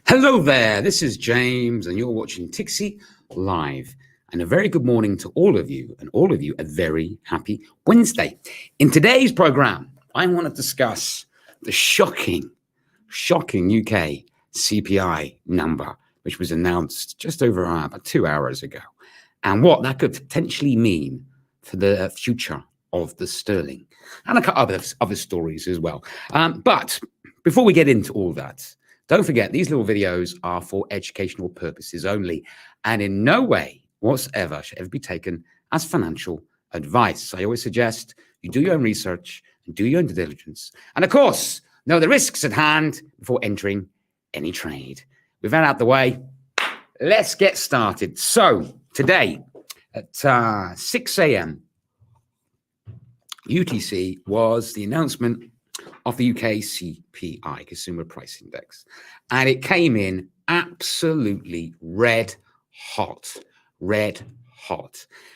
Hello there, this is James and you're watching Tixee Live. And a very good morning to all of you, and all of you a very happy Wednesday. In today's program, I want to discuss the shocking UK CPI number, which was announced just over about 2 hours ago, and what that could potentially mean for the future of the sterling, and a couple other stories as well. But before we get into all that, don't forget, these little videos are for educational purposes only, and in no way whatsoever should ever be taken as financial advice. I always suggest you do your own research and do your own due diligence. And of course, know the risks at hand before entering any trade. With that out the way, let's get started. So today at 6 a.m. UTC was the announcement of the UK CPI, Consumer Price Index. And it came in absolutely red hot.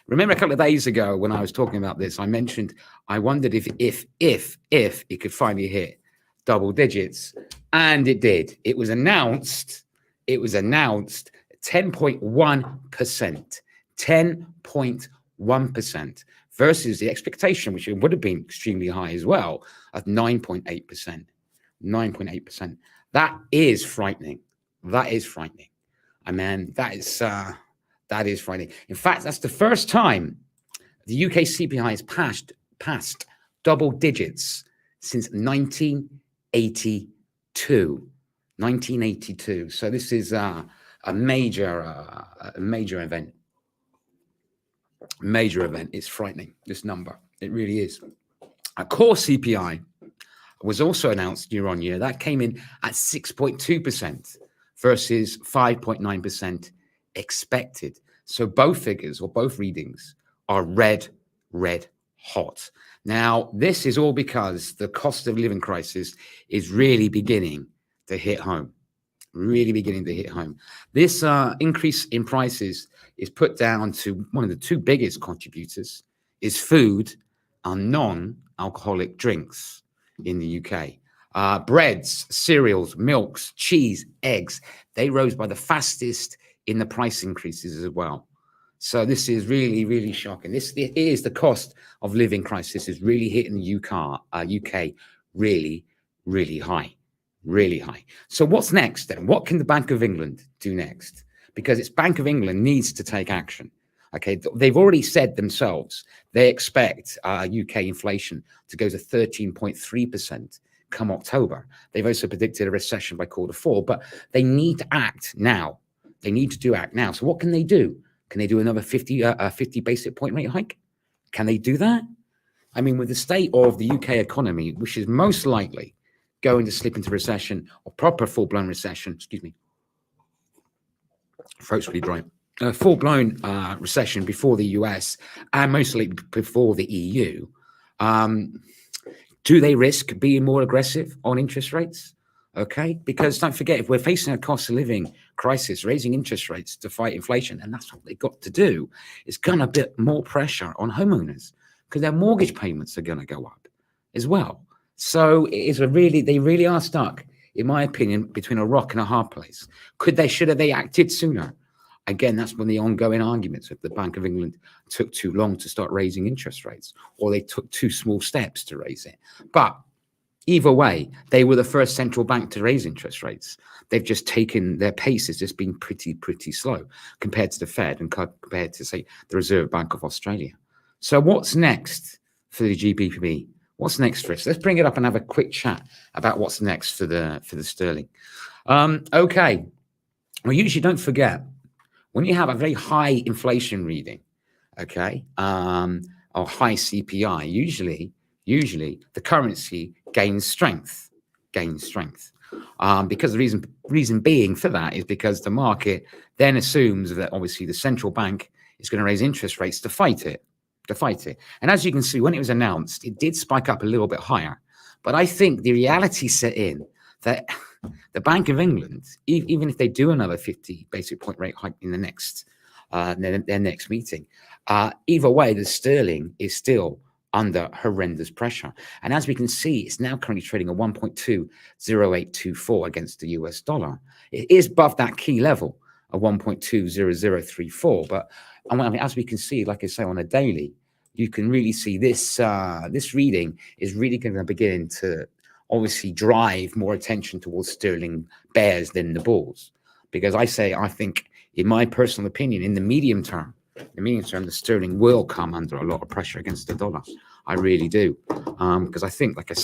Remember a couple of days ago when I was talking about this, I mentioned I wondered if it could finally hit double digits. And it did. It was announced 10.1%. 10.1%. Versus the expectation, which would have been extremely high as well, of 9.8%. 9.8%. That is frightening. I mean, that is frightening. In fact, that's the first time the UK CPI has passed double digits since 1982. 1982. So this is a major event. Major event. It's frightening, this number. It really is. A core CPI was also announced year on year. That came in at 6.2% versus 5.9% expected. So both figures or both readings are red hot. Now, this is all because the cost of living crisis is really beginning to hit home. This increase in prices is put down to one of the two biggest contributors is food and non-alcoholic drinks in the UK. Breads, cereals, milks, cheese, eggs, they rose by the fastest in the price increases as well. So this is really shocking. This is the cost of living crisis is really hitting the UK really high. Really high. So what's next then? What can the Bank of England do next? Because its Bank of England needs to take action. Okay, they've already said themselves they expect UK inflation to go to 13.3% come October. They've also predicted a recession by Q4, but they need to act now. They need to act now. So what can they do? Can they do another 50 basic point rate hike? Can they do that? I mean, with the state of the UK economy, which is most likely going to slip into recession or proper full-blown recession, throat's really dry, full-blown recession before the US and mostly before the EU, do they risk being more aggressive on interest rates? Okay, because don't forget, if we're facing a cost of living crisis, raising interest rates to fight inflation, and that's what they've got to do, it's going to put more pressure on homeowners because their mortgage payments are going to go up as well. So they really are stuck, in my opinion, between a rock and a hard place. Should have they acted sooner? Again, that's one of the ongoing arguments of the Bank of England took too long to start raising interest rates, or they took too small steps to raise it. But either way, they were the first central bank to raise interest rates. They've just taken their pace has just been pretty slow compared to the Fed and compared to, say, the Reserve Bank of Australia. So what's next for the GBP? What's next for us? Let's bring it up and have a quick chat about what's next for the sterling. Okay. Well, usually don't forget, when you have a very high inflation reading, okay, or high CPI, usually the currency gains strength. Because the reason being for that is because the market then assumes that obviously the central bank is going to raise interest rates to fight it. And as you can see, when it was announced, it did spike up a little bit higher. But I think the reality set in that the Bank of England, even if they do another 50 basic point rate hike in the next their next meeting, either way, the sterling is still under horrendous pressure. And as we can see, it's now currently trading at 1.20824 against the US dollar. It is above that key level of 1.20034. But as we can see, like I say, on a daily, you can really see this this reading is really going to begin to obviously drive more attention towards sterling bears than the bulls. Because I think, in my personal opinion, in the medium term, the sterling will come under a lot of pressure against the dollar. I really do. Because I think, like I've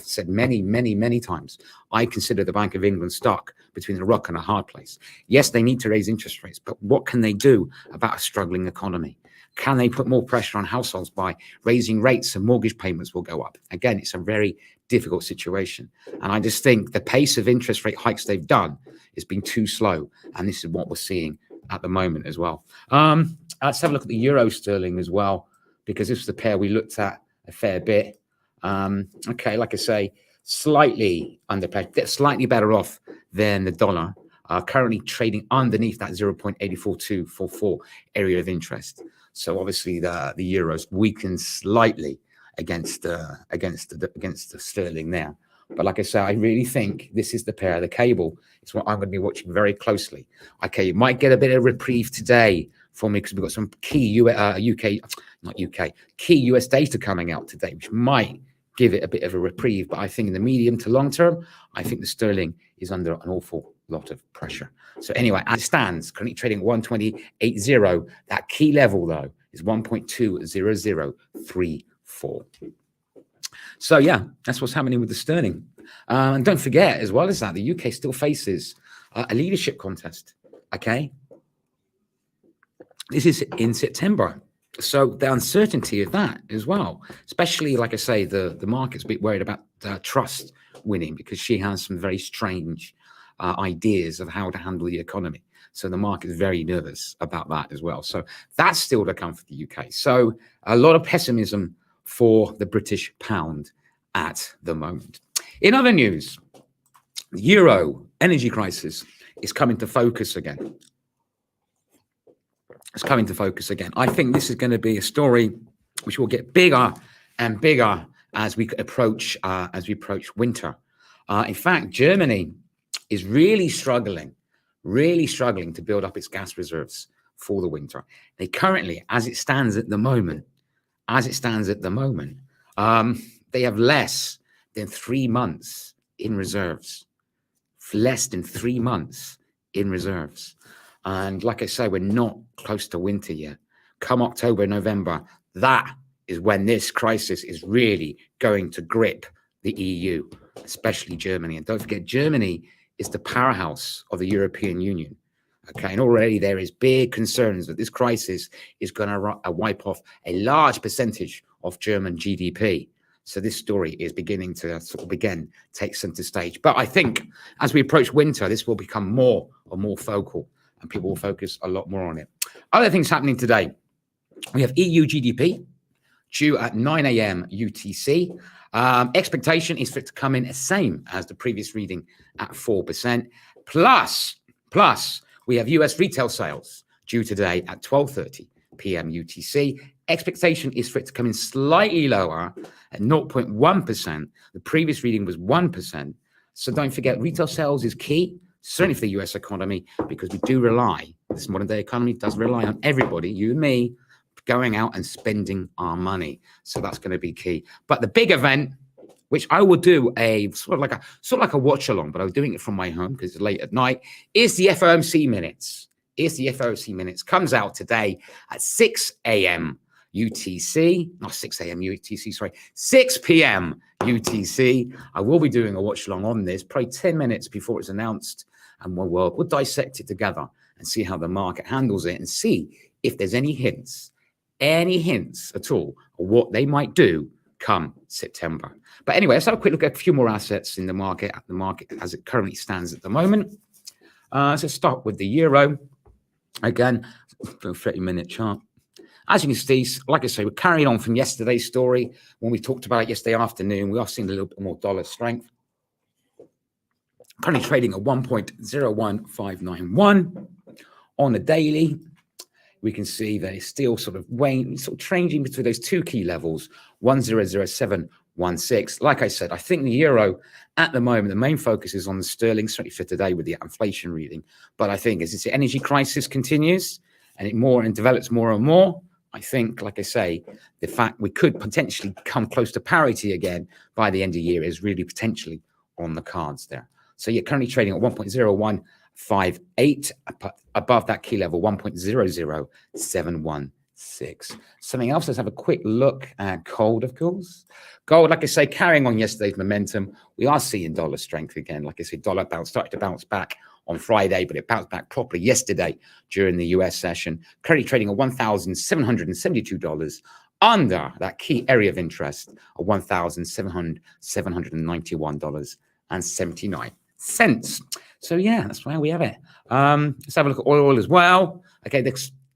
said many times, I consider the Bank of England stuck between a rock and a hard place. Yes, they need to raise interest rates, but what can they do about a struggling economy? Can they put more pressure on households by raising rates and mortgage payments will go up? Again, it's a very difficult situation. And I just think the pace of interest rate hikes they've done has been too slow. And this is what we're seeing at the moment as well. Let's have a look at the euro sterling as well, because this is the pair we looked at a fair bit. Okay, like I say, slightly under pressure, slightly better off than the dollar. Currently trading underneath that 0.84244 area of interest. So obviously the euros weakened slightly against the sterling there. But like I say, I really think this is the pair. The cable is what I'm going to be watching very closely. Okay, you might get a bit of reprieve today for me because we've got some key key US data coming out today, which might give it a bit of a reprieve. But I think in the medium to long term, I think the sterling is under an awful lot of pressure. So anyway, as it stands, currently trading 128.80. That key level, though, is 1.20034. So yeah, that's what's happening with the sterling. And don't forget, as well as that, the UK still faces a leadership contest. Okay, this is in September. So the uncertainty of that as well, especially, like I say, the market's a bit worried about Trust winning because she has some very strange ideas of how to handle the economy. So the market is very nervous about that as well. So that's still to come for the UK. So a lot of pessimism for the British pound at the moment. In other news, the euro energy crisis is coming to focus again. It's coming to focus again. I think this is going to be a story which will get bigger and bigger as we approach winter. In fact, Germany is really struggling to build up its gas reserves for the winter. They currently, as it stands at the moment, they have less than 3 months in reserves. And like I say, we're not close to winter yet. Come October, November, that is when this crisis is really going to grip the EU, especially Germany. And don't forget, Germany is the powerhouse of the European Union. Okay, and already there is big concerns that this crisis is going to wipe off a large percentage of German GDP. So this story is beginning to take center stage. But I think as we approach winter, this will become more and more focal, and people will focus a lot more on it. Other things happening today. We have EU GDP due at 9 a.m. UTC. Expectation is for it to come in the same as the previous reading at 4%. Plus, we have US retail sales due today at 12:30 p.m. UTC. Expectation is for it to come in slightly lower at 0.1%. The previous reading was 1%. So don't forget, retail sales is key, certainly for the US economy, because we do rely this modern day economy does rely on everybody, you and me, going out and spending our money. So that's going to be key. But the big event, which I will do a sort of like a watch along, but I'm doing it from my home because it's late at night, is the FOMC minutes. Comes out today at 6 a.m. UTC, not 6 a.m. UTC, sorry, 6 p.m. UTC. I will be doing a watch along on this, probably 10 minutes before it's announced, and we'll dissect it together and see how the market handles it and see if there's any hints at all of what they might do come September. But anyway, let's have a quick look at a few more assets in the market as it currently stands at the moment. So start with the euro. Again, 30-minute chart. As you can see, like I say, we're carrying on from yesterday's story. When we talked about it yesterday afternoon, we are seeing a little bit more dollar strength. Currently trading at 1.01591 on a daily. We can see they're still sort of changing between those two key levels, 100716. Like I said, I think the euro at the moment, the main focus is on the sterling, certainly for today with the inflation reading. But I think as this energy crisis continues and it develops more and more, I think, like I say, the fact we could potentially come close to parity again by the end of the year is really potentially on the cards there. So you're currently trading at 1.0158, above that key level, 1.00716. Something else, let's have a quick look at gold, of course. Gold, like I say, carrying on yesterday's momentum, we are seeing dollar strength again. Like I said, dollar started to bounce back on Friday, but it bounced back properly yesterday during the US session. Currently trading at $1,772, under that key area of interest of $1,791.79. So yeah, that's where we have it. Let's have a look at oil as well. Okay, the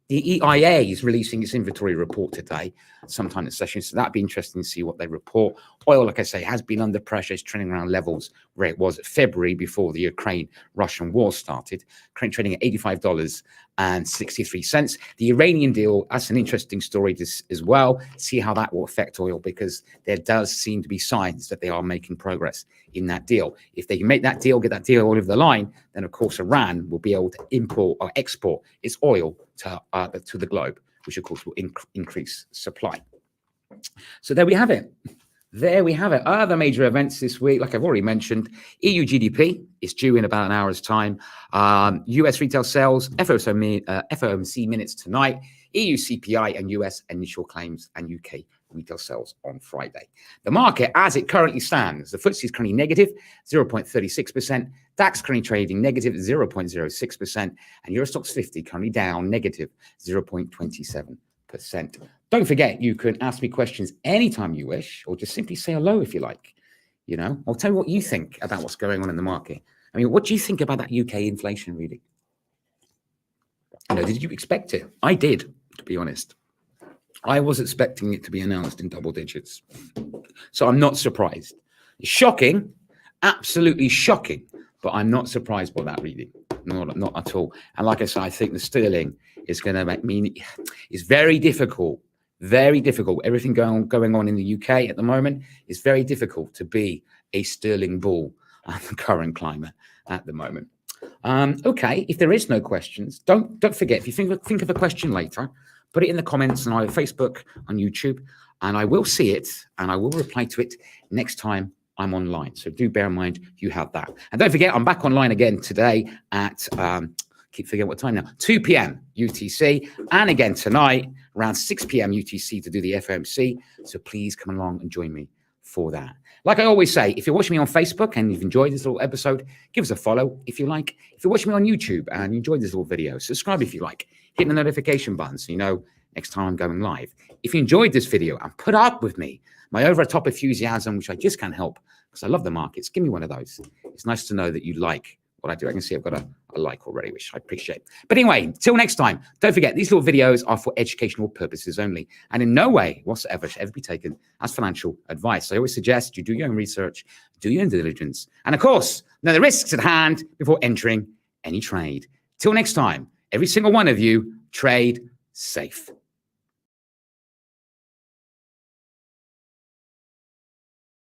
EIA is releasing its inventory report today, sometime in the session. So that'd be interesting to see what they report. Oil, like I say, has been under pressure. It's trending around levels where it was at February before the Ukraine-Russian war started. Currently trading at $85.63. The Iranian deal, that's an interesting story as well. See how that will affect oil, because there does seem to be signs that they are making progress in that deal. If they can make that deal, get that deal over the line, then of course Iran will be able to import or export its oil to the globe, which of course will increase supply. So there we have it. Other major events this week, like I've already mentioned, EU GDP is due in about an hour's time. US retail sales, FOMC minutes tonight, EU CPI and US initial claims, and UK retail sales on Friday. The market, as it currently stands, the FTSE is currently negative 0.36%, DAX currently trading negative 0.06%, and Eurostoxx 50 currently down negative 0.27%. Don't forget, you can ask me questions anytime you wish, or just simply say hello if you like. Or tell me what you think about what's going on in the market. I mean, what do you think about that UK inflation reading? Did you expect it? I did, to be honest. I was expecting it to be announced in double digits. So I'm not surprised. It's shocking, absolutely shocking, but I'm not surprised by that reading. Not at all. And like I said, I think the sterling is going to mean it's very difficult. Very difficult. Everything going on in the UK at the moment is very difficult to be a sterling bull at the current climate at the moment. Okay, if there is no questions, don't forget, if you think of a question later, put it in the comments on either Facebook, on YouTube, and I will see it and I will reply to it next time I'm online. So do bear in mind you have that. And don't forget, I'm back online again today at keep forgetting what time now, 2 p.m. UTC, and again tonight around 6 p.m. UTC to do the FOMC. So please come along and join me for that. Like I always say, if you're watching me on Facebook and you've enjoyed this little episode, give us a follow if you like. If you're watching me on YouTube and you enjoyed this little video, subscribe if you like. Hit the notification button so you know next time I'm going live. If you enjoyed this video and put up with me, my over-the-top enthusiasm, which I just can't help because I love the markets, give me one of those. It's nice to know that you like what I do. I can see I've got a like already, which I appreciate. But anyway, till next time, don't forget, these little videos are for educational purposes only, and in no way whatsoever should ever be taken as financial advice. I always suggest you do your own research, do your own diligence, and of course, know the risks at hand before entering any trade. Till next time, every single one of you, trade safe.